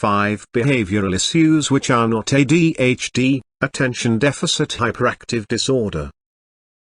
5 behavioral issues which are not ADHD, Attention Deficit Hyperactive Disorder.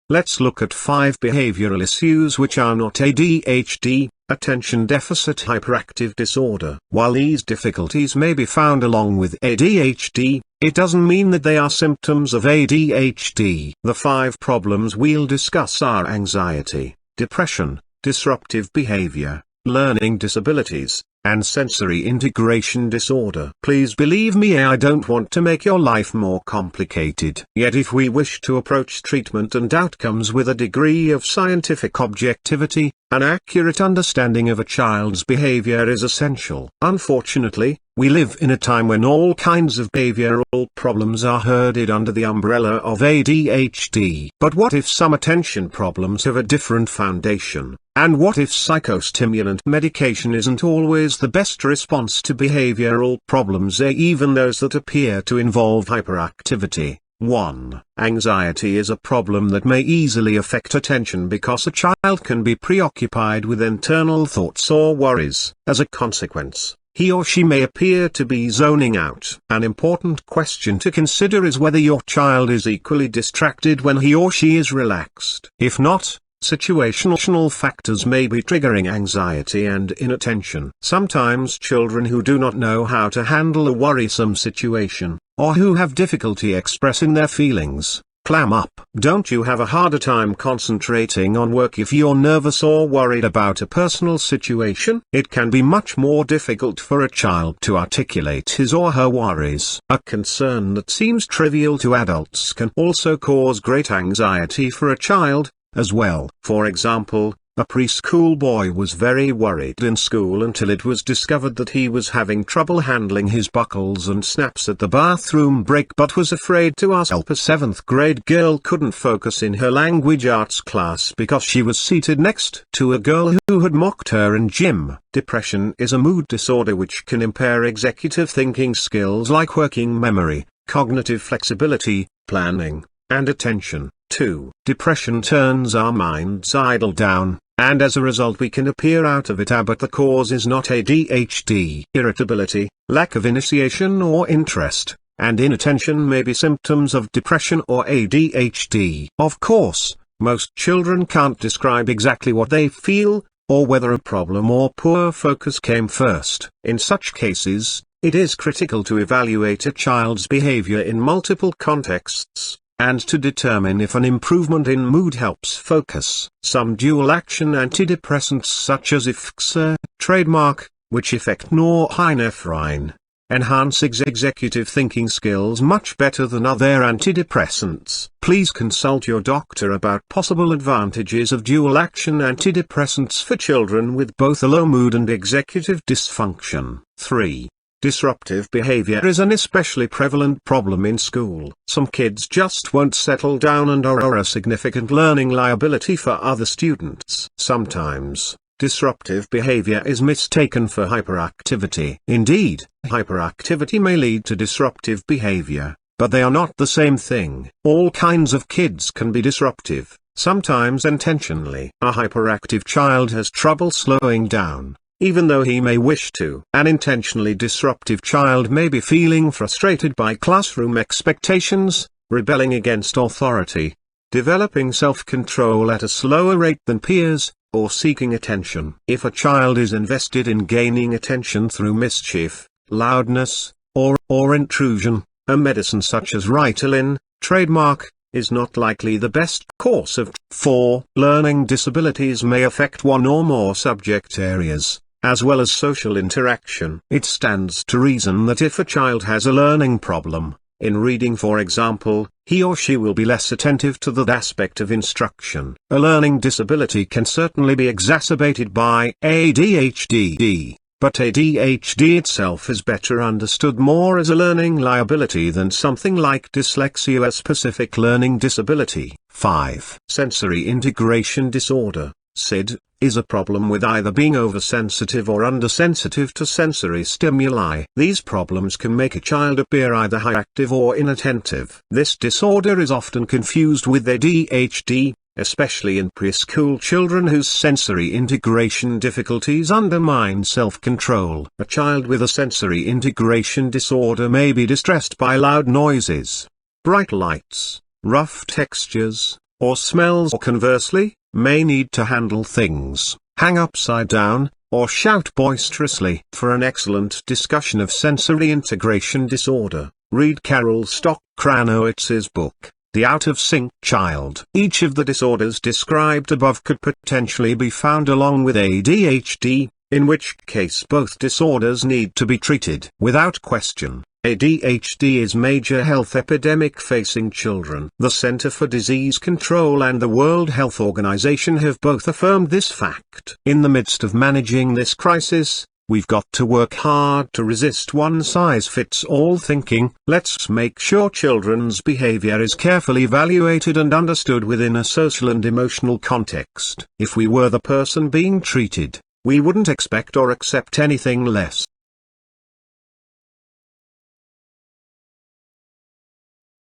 Let's look at 5 behavioral issues which are not ADHD, Attention Deficit Hyperactive Disorder. While these difficulties may be found along with ADHD, it doesn't mean that they are symptoms of ADHD. The 5 problems we'll discuss are anxiety, depression, disruptive behavior, learning disabilities, and sensory integration disorder. Please believe me, I don't want to make your life more complicated. Yet if we wish to approach treatment and outcomes with a degree of scientific objectivity, an accurate understanding of a child's behavior is essential. Unfortunately, we live in a time when all kinds of behavioral problems are herded under the umbrella of ADHD. But what if some attention problems have a different foundation? And what if psychostimulant medication isn't always the best response to behavioral problems, even those that appear to involve hyperactivity? 1. Anxiety is a problem that may easily affect attention because a child can be preoccupied with internal thoughts or worries. As a consequence, he or she may appear to be zoning out. An important question to consider is whether your child is equally distracted when he or she is relaxed. If not, situational factors may be triggering anxiety and inattention. Sometimes children who do not know how to handle a worrisome situation, or who have difficulty expressing their feelings, clam up. Don't you have a harder time concentrating on work if you're nervous or worried about a personal situation? It can be much more difficult for a child to articulate his or her worries. A concern that seems trivial to adults can also cause great anxiety for a child as well. For example, a preschool boy was very worried in school until it was discovered that he was having trouble handling his buckles and snaps at the bathroom break, but was afraid to ask help. A 7th grade girl couldn't focus in her language arts class because she was seated next to a girl who had mocked her in gym. Depression is a mood disorder which can impair executive thinking skills like working memory, cognitive flexibility, planning, and attention. 2. Depression turns our minds idle down, and as a result we can appear out of it, but the cause is not ADHD. Irritability, lack of initiation or interest, and inattention may be symptoms of depression or ADHD. Of course, most children can't describe exactly what they feel, or whether a problem or poor focus came first. In such cases, it is critical to evaluate a child's behavior in multiple contexts, and to determine if an improvement in mood helps focus. Some dual-action antidepressants such as Effexor, trademark, which affect norepinephrine, enhance executive thinking skills much better than other antidepressants. Please consult your doctor about possible advantages of dual-action antidepressants for children with both a low mood and executive dysfunction. 3. Disruptive behavior is an especially prevalent problem in school. Some kids just won't settle down and are a significant learning liability for other students. Sometimes, disruptive behavior is mistaken for hyperactivity. Indeed, hyperactivity may lead to disruptive behavior, but they are not the same thing. All kinds of kids can be disruptive, sometimes intentionally. A hyperactive child has trouble slowing down, even though he may wish to. An intentionally disruptive child may be feeling frustrated by classroom expectations, rebelling against authority, developing self-control at a slower rate than peers, or seeking attention. If a child is invested in gaining attention through mischief, loudness, or intrusion, a medicine such as Ritalin, trademark, is not likely the best course of. 4. Learning disabilities may affect one or more subject areas, as well as social interaction. It stands to reason that if a child has a learning problem, in reading for example, he or she will be less attentive to that aspect of instruction. A learning disability can certainly be exacerbated by ADHD, but ADHD itself is better understood more as a learning liability than something like dyslexia, a specific learning disability. 5. Sensory integration disorder, SID, is a problem with either being oversensitive or undersensitive to sensory stimuli. These problems can make a child appear either hyperactive or inattentive. This disorder is often confused with ADHD, especially in preschool children whose sensory integration difficulties undermine self-control. A child with a sensory integration disorder may be distressed by loud noises, bright lights, rough textures, or smells, or conversely, may need to handle things, hang upside down, or shout boisterously. For an excellent discussion of sensory integration disorder, read Carol Stock-Kranowitz's book, The Out-of-Sync Child. Each of the disorders described above could potentially be found along with ADHD, in which case both disorders need to be treated. Without question, ADHD is a major health epidemic facing children. The Center for Disease Control and the World Health Organization have both affirmed this fact. In the midst of managing this crisis, we've got to work hard to resist one-size-fits-all thinking. Let's make sure children's behavior is carefully evaluated and understood within a social and emotional context. If we were the person being treated, we wouldn't expect or accept anything less.